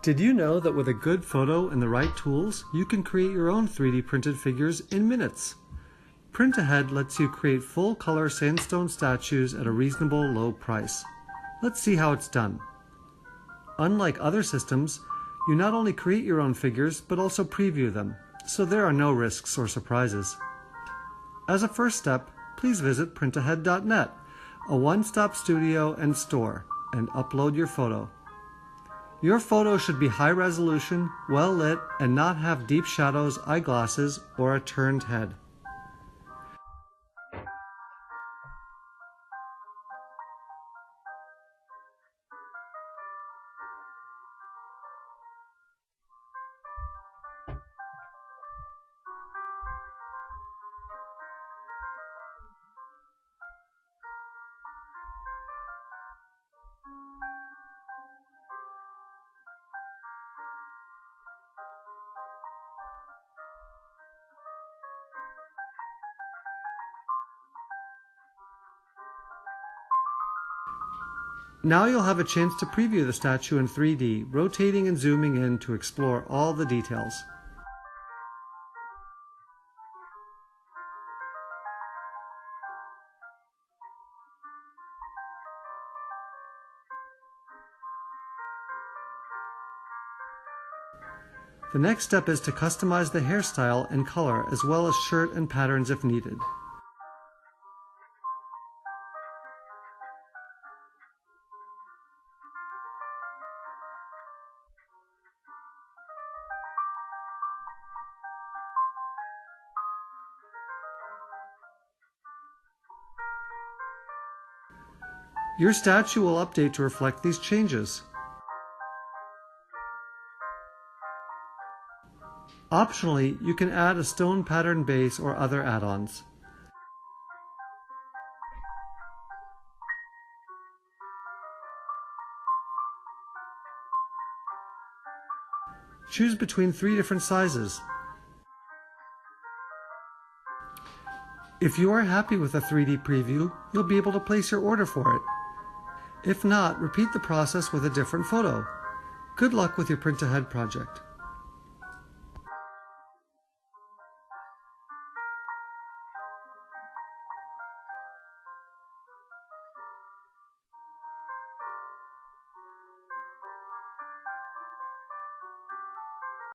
Did you know that with a good photo and the right tools, you can create your own 3D printed figures in minutes? PrintAhead lets you create full-color sandstone statues at a reasonable low price. Let's see how it's done. Unlike other systems, you not only create your own figures, but also preview them, so there are no risks or surprises. As a first step, please visit printahead.net, a one-stop studio and store, and upload your photo. Your photo should be high resolution, well lit, and not have deep shadows, eyeglasses, or a turned head. Now you'll have a chance to preview the statue in 3D, rotating and zooming in to explore all the details. The next step is to customize the hairstyle and color, as well as shirt and patterns if needed. Your statue will update to reflect these changes. Optionally, you can add a stone pattern base or other add-ons. Choose between 3 different sizes. If you are happy with a 3D preview, you'll be able to place your order for it. If not, repeat the process with a different photo. Good luck with your PrintAhead project.